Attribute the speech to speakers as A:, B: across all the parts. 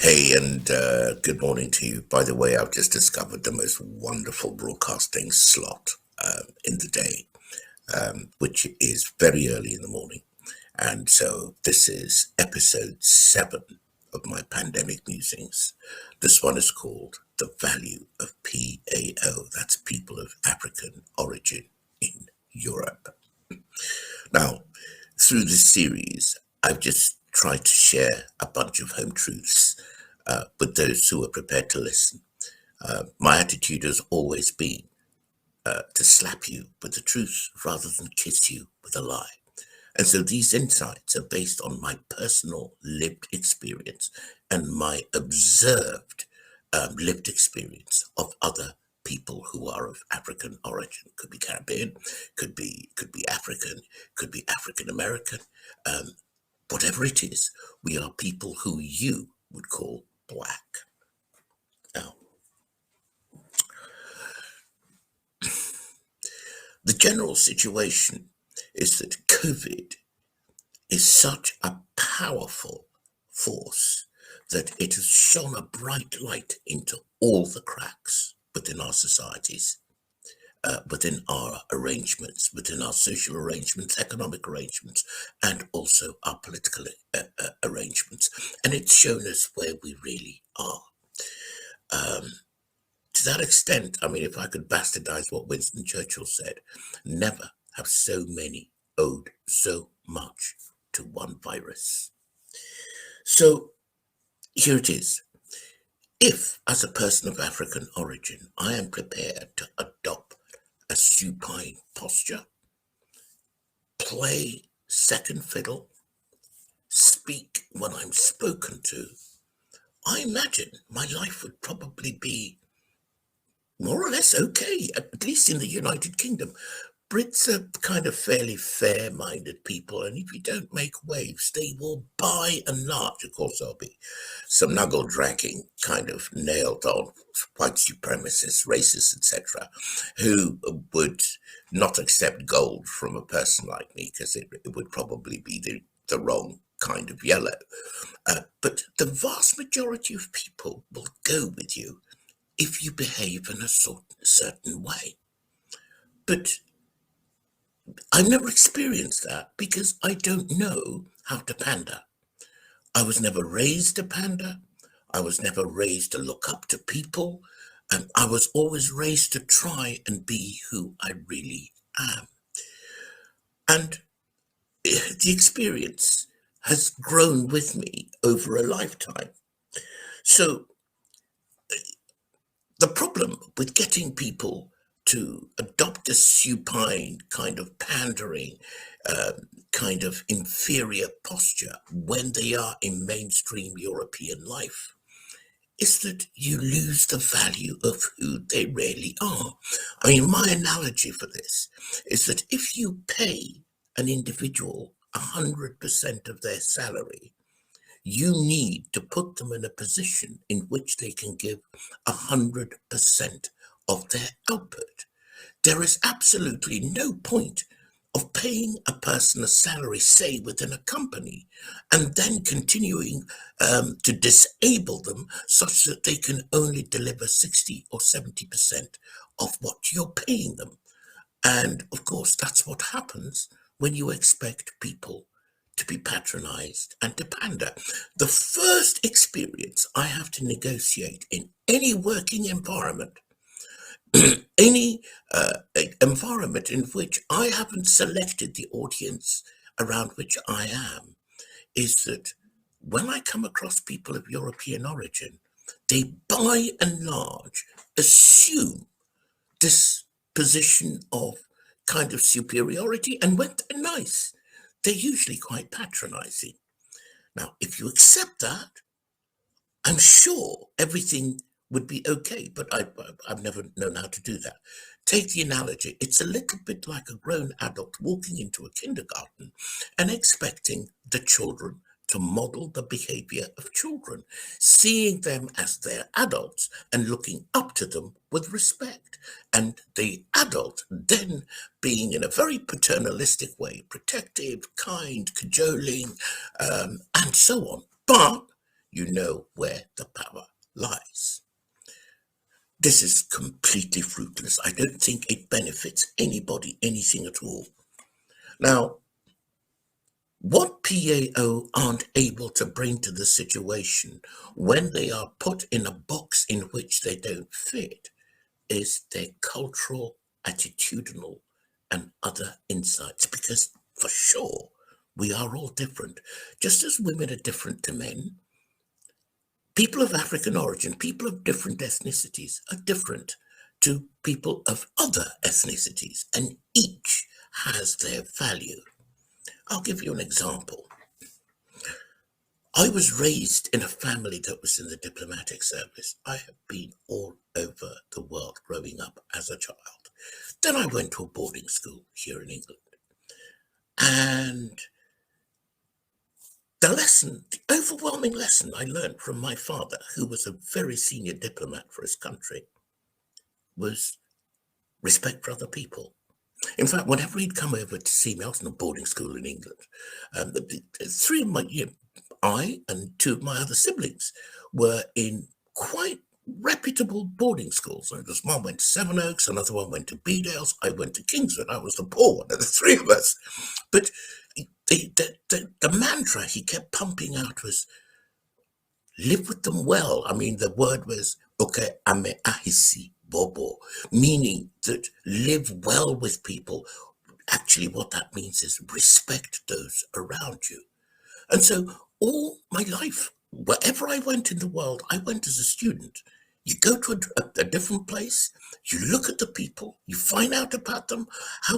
A: Hey, and good morning to you. By the way, I've just discovered the most wonderful broadcasting slot in the day, which is very early in the morning. And so this is episode 7 of my pandemic musings. This one is called The Value of PAO. That's People of African Origin in Europe. Now, through this series, I've just tried to share a bunch of home truths with those who are prepared to listen. My attitude has always been to slap you with the truth rather than kiss you with a lie. And so these insights are based on my personal lived experience and my observed lived experience of other people who are of African origin. Could be Caribbean, could be African, could be African American. Whatever it is, we are people who you would call black. Now, the general situation is that COVID is such a powerful force that it has shone a bright light into all the cracks within our societies, within our arrangements, within our social arrangements, economic arrangements, and also our political arrangements. And it's shown us where we really are. To that extent, I mean, if I could bastardize what Winston Churchill said, never have so many owed so much to one virus. So here it is. If, as a person of African origin, I am prepared to adopt a supine posture, play second fiddle, speak when I'm spoken to, I imagine my life would probably be more or less okay, at least in the United Kingdom. Brits are kind of fairly fair-minded people, and if you don't make waves, they will, by and large, of course, there'll be some knuckle-dragging kind of nailed-on white supremacists, racists, etc., who would not accept gold from a person like me, because it would probably be the wrong kind of yellow. But the vast majority of people will go with you if you behave in a certain way. But I've never experienced that because I don't know how to pander. I was never raised to pander. I was never raised to look up to people. And I was always raised to try and be who I really am. And the experience has grown with me over a lifetime. So the problem with getting people to adopt a supine kind of pandering, kind of inferior posture when they are in mainstream European life is that you lose the value of who they really are. I mean, my analogy for this is that if you pay an individual 100% of their salary, you need to put them in a position in which they can give 100% of their output. There is absolutely no point of paying a person a salary, say within a company, and then continuing to disable them such that they can only deliver 60 or 70% of what you're paying them. And of course, that's what happens when you expect people to be patronized and to pander. The first experience I have to negotiate in any working environment, any environment in which I haven't selected the audience around which I am, is that when I come across people of European origin, they by and large assume this position of kind of superiority, and when they're nice, they're usually quite patronizing. Now, if you accept that, I'm sure everything would be okay, but I've never known how to do that. Take the analogy. It's a little bit like a grown adult walking into a kindergarten and expecting the children to model the behavior of children, seeing them as their adults and looking up to them with respect. And the adult then being in a very paternalistic way, protective, kind, cajoling, and so on. But you know where the power lies. This is completely fruitless. I don't think it benefits anybody, anything at all. Now, what PAO aren't able to bring to the situation when they are put in a box in which they don't fit is their cultural, attitudinal, and other insights. Because for sure, we are all different. Just as women are different to men, people of African origin, people of different ethnicities are different to people of other ethnicities, and each has their value. I'll give you an example. I was raised in a family that was in the diplomatic service. I have been all over the world growing up as a child. Then I went to a boarding school here in England. And the overwhelming lesson I learned from my father, who was a very senior diplomat for his country, was respect for other people. In fact, whenever he'd come over to see me, I was in a boarding school in England. Three of my, I and two of my other siblings were in quite reputable boarding schools. This one went to Sevenoaks, another one went to Bedales, I went to Kingswood. I was the poor one of the three of us. But the mantra he kept pumping out was, live with them well. I mean, the word was, okay, ame ahisi bobo, meaning that live well with people. Actually, what that means is respect those around you. And so all my life, wherever I went in the world, I went as a student. You go to a different place, you look at the people, you find out about them,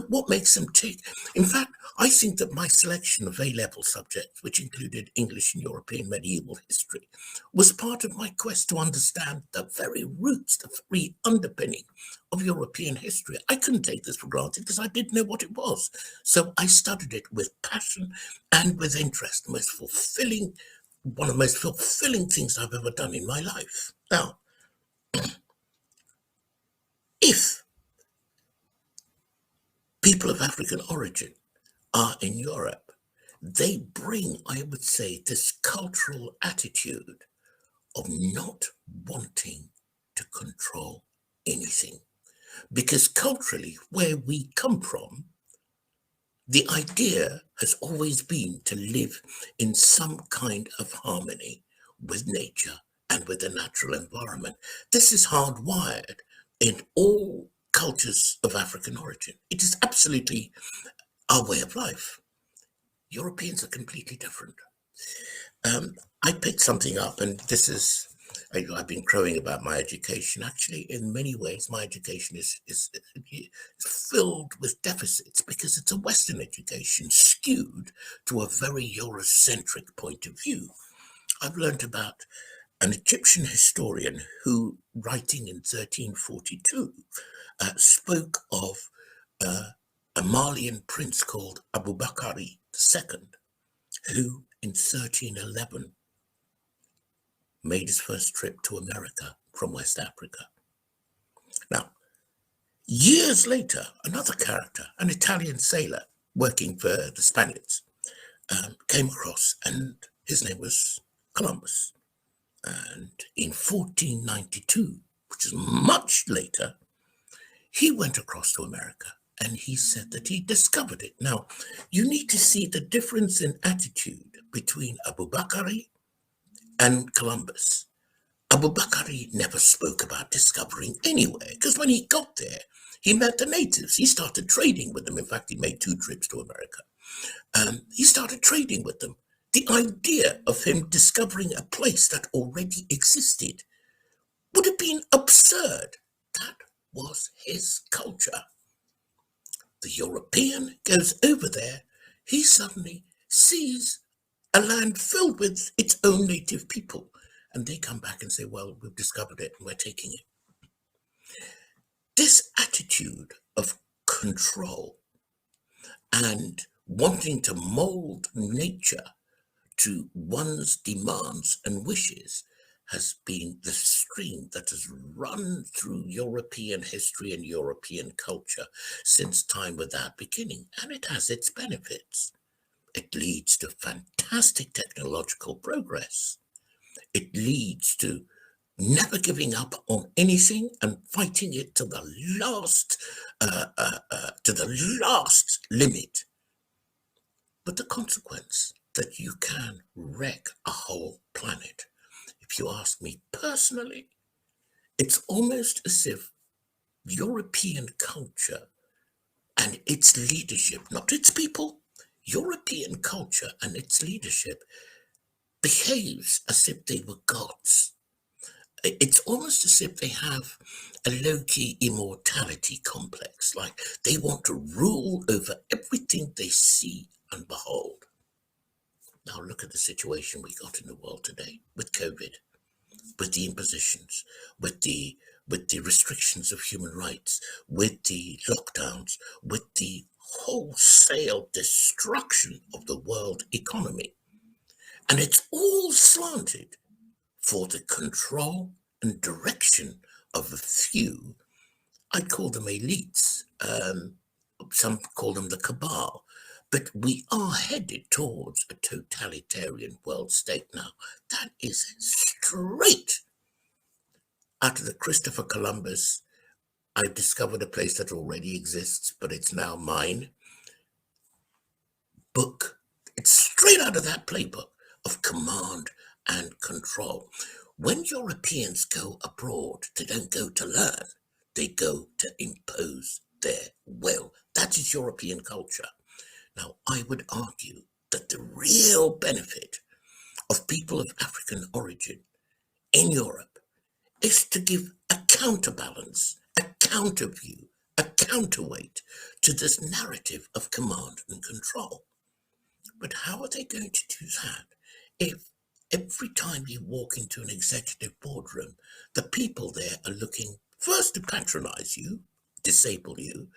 A: what makes them tick. In fact, I think that my selection of A-level subjects, which included English and European medieval history, was part of my quest to understand the very roots, the very underpinning of European history. I couldn't take this for granted because I didn't know what it was. So I studied it with passion and with interest. One of the most fulfilling things I've ever done in my life. Now, if people of African origin are in Europe, they bring, I would say, this cultural attitude of not wanting to control anything. Because culturally, where we come from, the idea has always been to live in some kind of harmony with nature and with the natural environment. This is hardwired in all cultures of African origin. It is absolutely our way of life. Europeans are completely different. I picked something up, and I've been crowing about my education. Actually, in many ways, my education is filled with deficits because it's a Western education skewed to a very Eurocentric point of view. I've learned about an Egyptian historian who, writing in 1342, spoke of a Malian prince called Abu Bakr II, who in 1311 made his first trip to America from West Africa. Now, years later, another character, an Italian sailor working for the Spaniards, came across, and his name was Columbus. And in 1492, which is much later, he went across to America and he said that he discovered it. Now, you need to see the difference in attitude between Abu Bakr and Columbus. Abu Bakr never spoke about discovering anywhere, because when he got there, he met the natives. He started trading with them. In fact, he made 2 trips to America. He started trading with them. The idea of him discovering a place that already existed would have been absurd. That was his culture. The European goes over there. He suddenly sees a land filled with its own native people. And they come back and say, well, we've discovered it and we're taking it. This attitude of control and wanting to mold nature to one's demands and wishes has been the stream that has run through European history and European culture since time without beginning. And it has its benefits. It leads to fantastic technological progress. It leads to never giving up on anything and fighting it to the last limit. But the consequence that you can wreck a whole planet. If you ask me personally, it's almost as if European culture and its leadership, not its people, European culture and its leadership behaves as if they were gods. It's almost as if they have a low-key immortality complex, like they want to rule over everything they see and behold. Now look at the situation we got in the world today with COVID, with the impositions, with the restrictions of human rights, with the lockdowns, with the wholesale destruction of the world economy. And it's all slanted for the control and direction of a few. I'd call them elites. Some call them the cabal. But we are headed towards a totalitarian world state now. That is straight out of the Christopher Columbus. I discovered a place that already exists, but it's now mine. Book. It's straight out of that playbook of command and control. When Europeans go abroad, they don't go to learn, they go to impose their will. That is European culture. Now, I would argue that the real benefit of people of African origin in Europe is to give a counterbalance, a counterview, a counterweight to this narrative of command and control. But how are they going to do that if every time you walk into an executive boardroom, the people there are looking first to patronize you, disable you,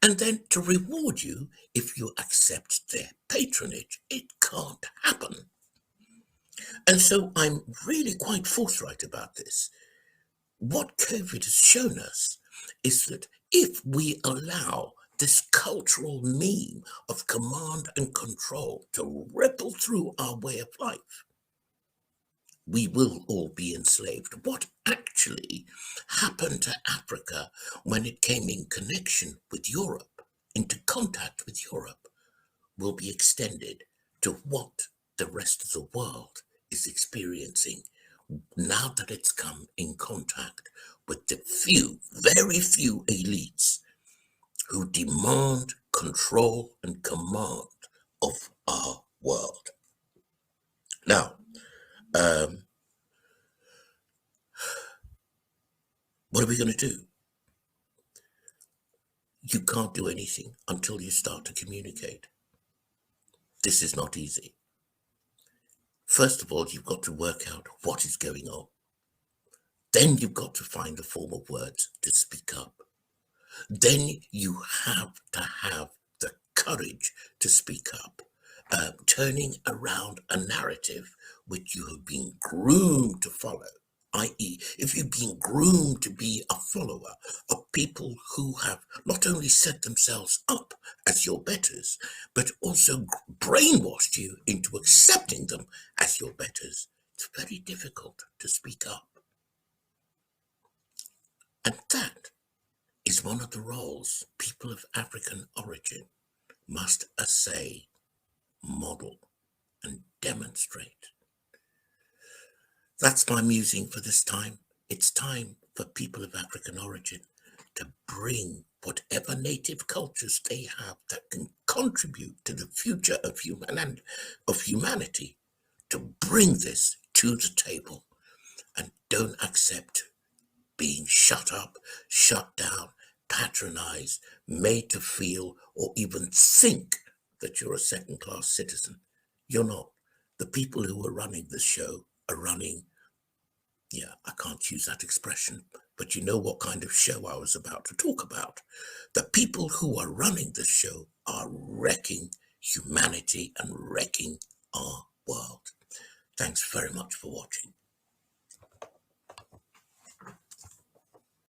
A: and then to reward you if you accept their patronage? It can't happen. And so I'm really quite forthright about this. What COVID has shown us is that if we allow this cultural meme of command and control to ripple through our way of life, we will all be enslaved. What actually happened to Africa when it came in connection with Europe, into contact with Europe, will be extended to what the rest of the world is experiencing now that it's come in contact with the few, very few elites who demand control and command of our world. Now, what are we going to do? You can't do anything until you start to communicate. This is not easy. First of all, you've got to work out what is going on. Then you've got to find the form of words to speak up. Then you have to have the courage to speak up, turning around a narrative which you have been groomed to follow, i.e., if you've been groomed to be a follower of people who have not only set themselves up as your betters, but also brainwashed you into accepting them as your betters, it's very difficult to speak up. And that is one of the roles people of African origin must essay, model, and demonstrate. That's my musing for this time. It's time for people of African origin to bring whatever native cultures they have that can contribute to the future of humanity, to bring this to the table, and don't accept being shut up, shut down, patronized, made to feel or even think that you're a second-class citizen. You're not. The people who are running this show are running, I can't use that expression, but you know what kind of show I was about to talk about. The people who are running this show are wrecking humanity and wrecking our world. Thanks very much for watching.